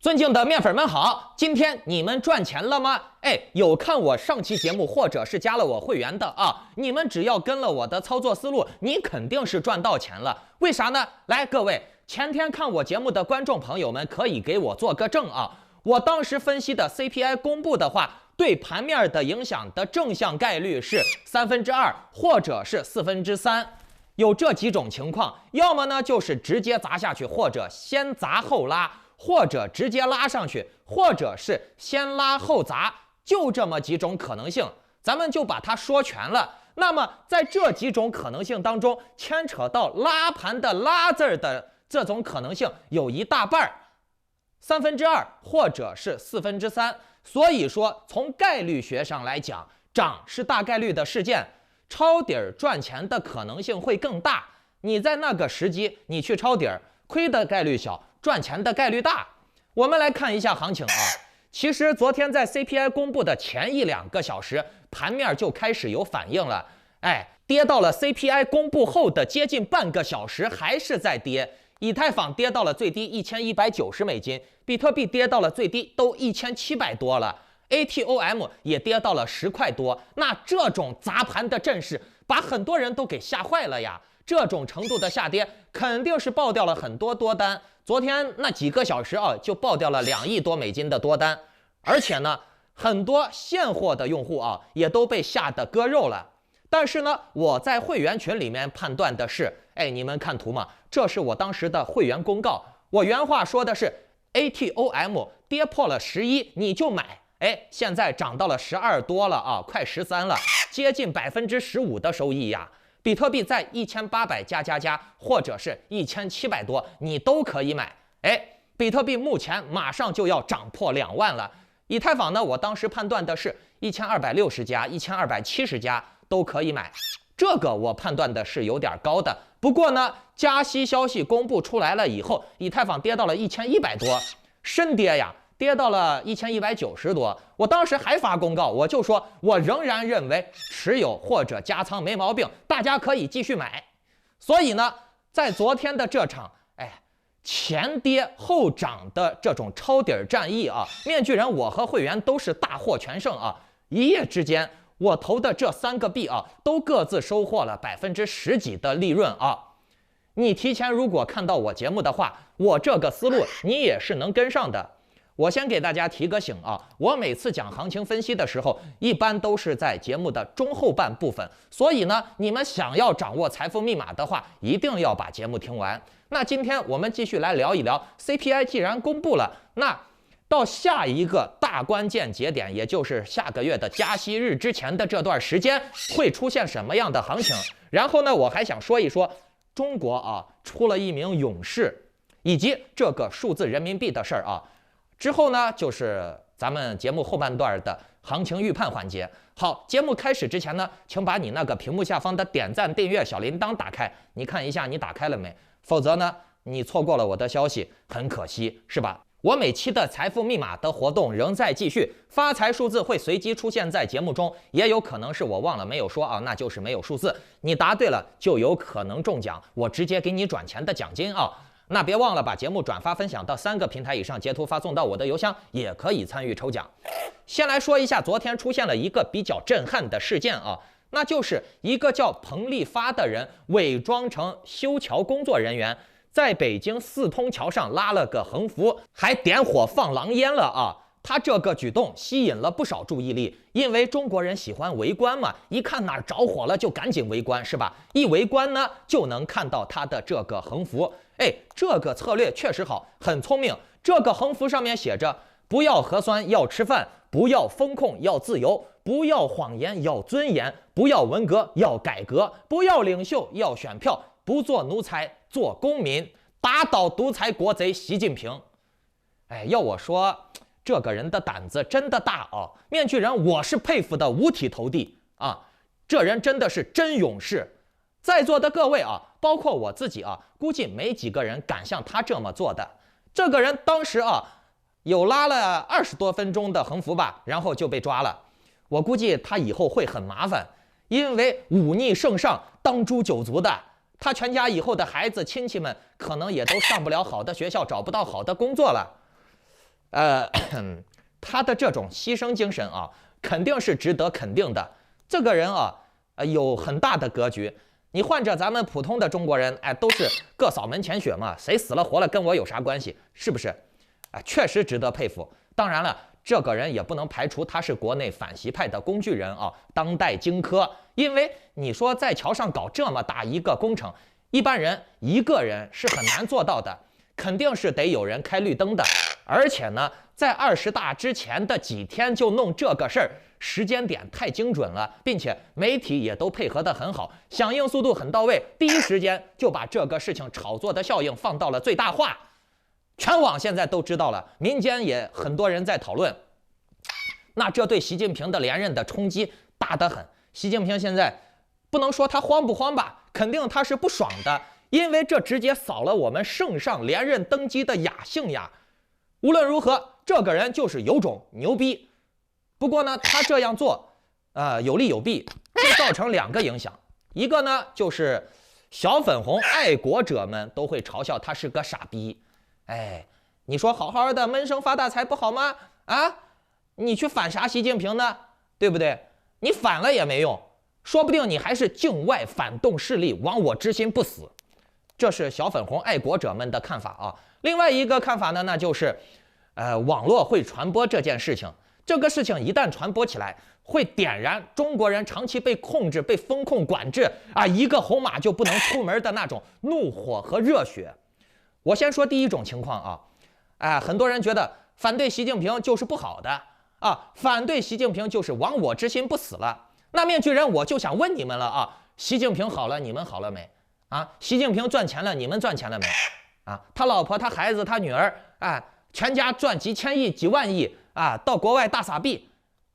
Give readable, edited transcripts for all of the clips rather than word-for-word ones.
尊敬的面粉们好，今天你们赚钱了吗？有看我上期节目或者是加了我会员的啊，你们只要跟了我的操作思路，你肯定是赚到钱了。为啥呢？来，各位，前天看我节目的观众朋友们可以给我做个证啊。我当时分析的 CPI 公布的话，对盘面的影响的正向概率是2/3或者是3/4。有这几种情况，要么呢就是直接砸下去，或者先砸后拉，或者直接拉上去，或者是先拉后砸，就这么几种可能性，咱们就把它说全了。那么在这几种可能性当中，牵扯到拉盘的拉字儿的这种可能性有一大半，2/3或者是3/4。所以说，从概率学上来讲，涨是大概率的事件。抄底儿赚钱的可能性会更大，你在那个时机你去抄底儿，亏的概率小，赚钱的概率大。我们来看一下行情啊，其实昨天在 CPI 公布的前1-2个小时，盘面就开始有反应了，跌到了 CPI 公布后的接近半个小时还是在跌，以太坊跌到了最低$1190，比特币跌到了最低都1700多了。ATOM 也跌到了10块多，那这种砸盘的阵势把很多人都给吓坏了呀！这种程度的下跌肯定是爆掉了很多多单，昨天那几个小时就爆掉了$2亿多的多单，而且呢，很多现货的用户也都被吓得割肉了。但是呢，我在会员群里面判断的是，你们看图嘛，这是我当时的会员公告，我原话说的是 ATOM 跌破了11你就买。现在涨到了12多了啊，快13了，接近15%的收益呀。比特币在1800加，或者是1700多，你都可以买。比特币目前马上就要涨破2万了。以太坊呢，我当时判断的是1260加、1270加都可以买，这个我判断的是有点高的。不过呢，加息消息公布出来了以后，以太坊跌到了1100多，深跌呀。跌到了1190多，我当时还发公告，我就说我仍然认为持有或者加仓没毛病，大家可以继续买。所以呢，在昨天的这场前跌后涨的这种抄底战役面具人我和会员都是大获全胜一夜之间我投的这3个币都各自收获了10%几的利润你提前如果看到我节目的话，我这个思路你也是能跟上的。我先给大家提个醒我每次讲行情分析的时候，一般都是在节目的中后半部分，所以呢，你们想要掌握财富密码的话，一定要把节目听完。那今天我们继续来聊一聊 CPI 既然公布了，那到下一个大关键节点，也就是下个月的加息日之前的这段时间，会出现什么样的行情？然后呢，我还想说一说中国出了一名勇士，以及这个数字人民币的事儿之后呢，就是咱们节目后半段的行情预判环节。好，节目开始之前呢，请把你那个屏幕下方的点赞、订阅、小铃铛打开，你看一下你打开了没？否则呢，你错过了我的消息，很可惜，是吧？我每期的财富密码的活动仍在继续，发财数字会随机出现在节目中，也有可能是我忘了没有说那就是没有数字。你答对了就有可能中奖，我直接给你转钱的奖金那别忘了把节目转发分享到3个平台以上，截图发送到我的邮箱，也可以参与抽奖。先来说一下昨天出现了一个比较震撼的事件那就是一个叫彭立发的人伪装成修桥工作人员，在北京4通桥上拉了个横幅，还点火放狼烟了他这个举动吸引了不少注意力，因为中国人喜欢围观嘛，一看哪儿着火了就赶紧围观，是吧？一围观呢，就能看到他的这个横幅。这个策略确实好，很聪明。这个横幅上面写着：不要核酸要吃饭，不要风控要自由，不要谎言要尊严，不要文革要改革，不要领袖要选票，不做奴才做公民，打倒独裁国贼习近平。要我说，这个人的胆子真的大面具人我是佩服的五体投地这人真的是真勇士。在座的各位包括我自己估计没几个人敢像他这么做的。这个人当时有拉了20多分钟的横幅吧，然后就被抓了。我估计他以后会很麻烦，因为忤逆圣上，当诛九族的。他全家以后的孩子亲戚们可能也都上不了好的学校，找不到好的工作了。呃，他的这种牺牲精神啊，肯定是值得肯定的。这个人啊，有很大的格局。你换着咱们普通的中国人，哎，都是各扫门前雪嘛，谁死了活了跟我有啥关系？是不是？哎，确实值得佩服。当然了，这个人也不能排除他是国内反习派的工具人啊，当代荆轲。因为你说在桥上搞这么大一个工程，一般人一个人是很难做到的，肯定是得有人开绿灯的。而且呢，在20大之前的几天就弄这个事儿，时间点太精准了，并且媒体也都配合得很好，响应速度很到位，第一时间就把这个事情炒作的效应放到了最大化。全网现在都知道了，民间也很多人在讨论。那这对习近平的连任的冲击大得很。习近平现在不能说他慌不慌吧，肯定他是不爽的，因为这直接扫了我们圣上连任登基的雅兴呀。无论如何，这个人就是有种牛逼。不过呢，他这样做，有利有弊，会造成2个影响。一个呢，就是小粉红爱国者们都会嘲笑他是个傻逼。哎，你说好好的闷声发大财不好吗？啊，你去反啥习近平呢？对不对？你反了也没用，说不定你还是境外反动势力，亡我之心不死。这是小粉红爱国者们的看法啊。另外一个看法呢，那就是，网络会传播这件事情。这个事情一旦传播起来，会点燃中国人长期被控制、被风控管制啊，一个红码就不能出门的那种怒火和热血。我先说第一种情况啊，很多人觉得反对习近平就是不好的啊，反对习近平就是亡我之心不死了。那面具人，我就想问你们了啊，习近平好了，你们好了没？啊，习近平赚钱了，你们赚钱了没？啊，他老婆、他孩子、他女儿，全家赚几千亿、几万亿啊，到国外大撒币，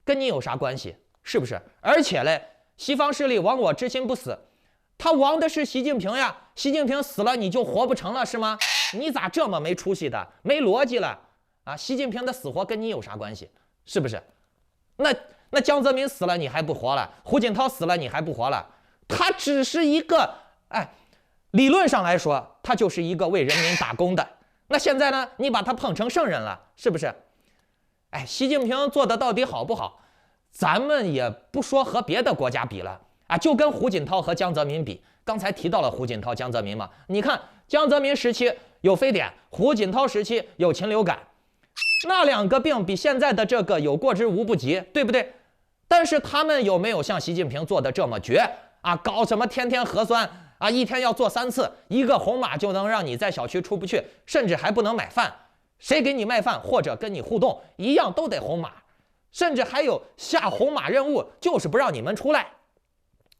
跟你有啥关系？是不是？而且嘞，西方势力亡我之心不死，他亡的是习近平呀。习近平死了，你就活不成了是吗？你咋这么没出息的，没逻辑了啊？习近平的死活跟你有啥关系？是不是？那江泽民死了，你还不活了？胡锦涛死了，你还不活了？他只是一个，理论上来说，他就是一个为人民打工的。那现在呢，你把他捧成圣人了，是不是？习近平做的到底好不好？咱们也不说和别的国家比了啊，就跟胡锦涛和江泽民比。刚才提到了胡锦涛、江泽民嘛，你看江泽民时期有非典，胡锦涛时期有禽流感，那2个病比现在的这个有过之无不及，对不对？但是他们有没有像习近平做的这么绝啊？搞什么天天核酸啊，一天要做3次，一个红码就能让你在小区出不去，甚至还不能买饭，谁给你卖饭或者跟你互动一样都得红码，甚至还有下红码任务，就是不让你们出来。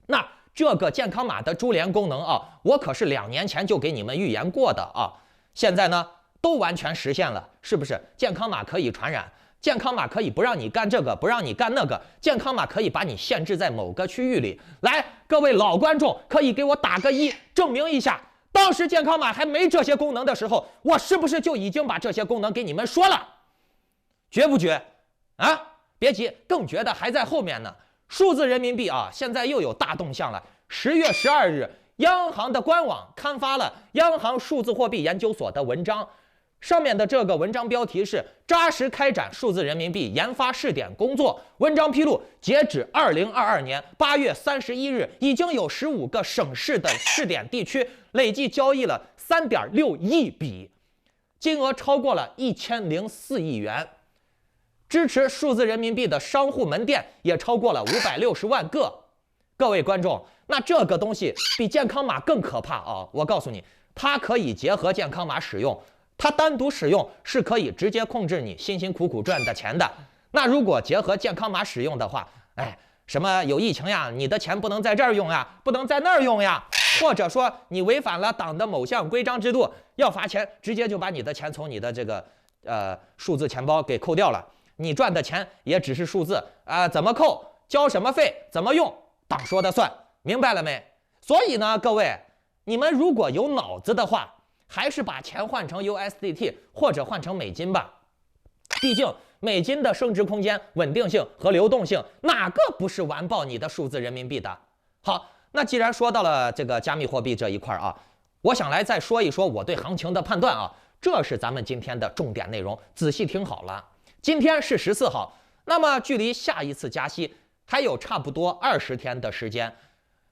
那这个健康码的株连功能啊，我可是2年前就给你们预言过的啊，现在呢都完全实现了，是不是？健康码可以传染，健康码可以不让你干这个，不让你干那个，健康码可以把你限制在某个区域里。来，各位老观众，可以给我打个1，证明一下，当时健康码还没这些功能的时候，我是不是就已经把这些功能给你们说了？绝不绝啊？别急，更绝的还在后面呢。数字人民币啊，现在又有大动向了。10月12日，央行的官网刊发了央行数字货币研究所的文章，上面的这个文章标题是扎实开展数字人民币研发试点工作。文章披露，截止2022年8月31日，已经有15个省市的试点地区累计交易了3.6亿笔，金额超过了1004亿元。支持数字人民币的商户门店也超过了560万个。各位观众，那这个东西比健康码更可怕啊！我告诉你，它可以结合健康码使用，它单独使用是可以直接控制你辛辛苦苦赚的钱的。那如果结合健康码使用的话，什么有疫情呀，你的钱不能在这儿用呀，不能在那儿用呀，或者说你违反了党的某项规章制度，要罚钱，直接就把你的钱从你的这个数字钱包给扣掉了。你赚的钱也只是数字怎么扣，交什么费，怎么用，党说的算，明白了没？所以呢，各位，你们如果有脑子的话，还是把钱换成 USDT 或者换成美金吧。毕竟美金的升值空间、稳定性和流动性，哪个不是完爆你的数字人民币的？好，那既然说到了这个加密货币这一块啊，我想来再说一说我对行情的判断啊。这是咱们今天的重点内容，仔细听好了。今天是14号，那么距离下一次加息还有差不多20天的时间。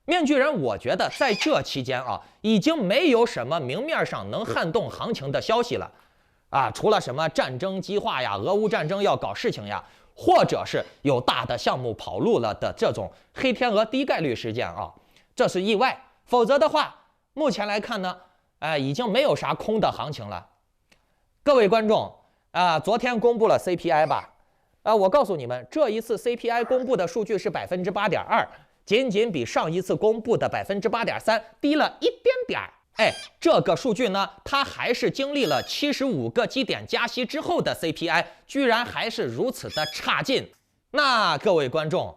面具人，我觉得在这期间啊，已经没有什么明面上能撼动行情的消息了啊，除了什么战争激化呀、俄乌战争要搞事情呀，或者是有大的项目跑路了的这种黑天鹅低概率事件啊，这是意外。否则的话，目前来看呢，已经没有啥空的行情了。各位观众昨天公布了 CPI 吧？我告诉你们，这一次 CPI 公布的数据是8.2%。仅仅比上一次公布的8.3%低了一点点。这个数据呢，它还是经历了75个基点加息之后的 CPI， 居然还是如此的差劲。那各位观众，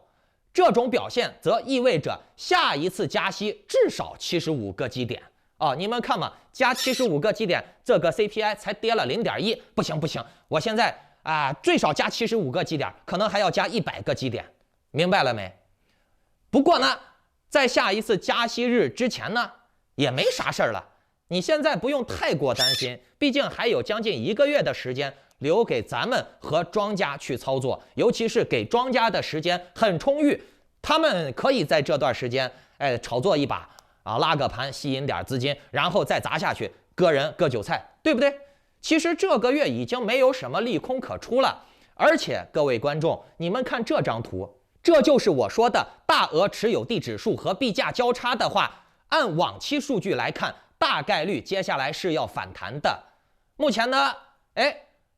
这种表现则意味着下一次加息至少75个基点你们看嘛，加75个基点，这个 CPI 才跌了0.1，不行，我现在最少加75个基点，可能还要加100个基点，明白了没？不过呢，在下一次加息日之前呢，也没啥事儿了。你现在不用太过担心，毕竟还有将近1个月的时间留给咱们和庄家去操作，尤其是给庄家的时间很充裕，他们可以在这段时间炒作一把拉个盘吸引点资金，然后再砸下去，割人割韭菜，对不对？其实这个月已经没有什么利空可出了，而且各位观众，你们看这张图。这就是我说的大额持有地指数和币价交叉的话，按往期数据来看，大概率接下来是要反弹的。目前呢，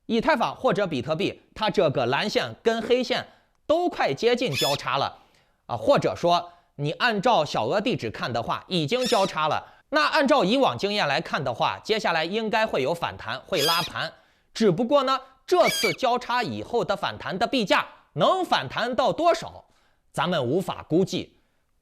以太坊或者比特币，它这个蓝线跟黑线都快接近交叉了或者说你按照小额地址看的话，已经交叉了。那按照以往经验来看的话，接下来应该会有反弹，会拉盘。只不过呢，这次交叉以后的反弹的币价能反弹到多少，咱们无法估计，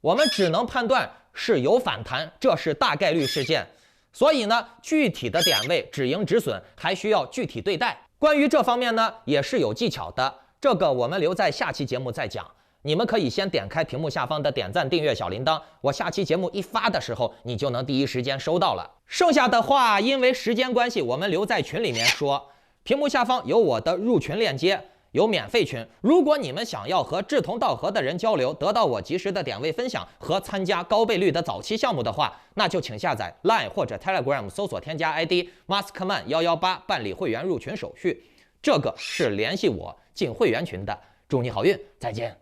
我们只能判断是有反弹，这是大概率事件。所以呢，具体的点位止盈止损还需要具体对待。关于这方面呢，也是有技巧的，这个我们留在下期节目再讲。你们可以先点开屏幕下方的点赞、订阅、小铃铛，我下期节目一发的时候，你就能第一时间收到了。剩下的话，因为时间关系，我们留在群里面说。屏幕下方有我的入群链接。有免费群，如果你们想要和志同道合的人交流，得到我及时的点位分享和参加高倍率的早期项目的话，那就请下载 Line 或者 Telegram 搜索添加 ID Maskman118办理会员入群手续，这个是联系我进会员群的。祝你好运，再见。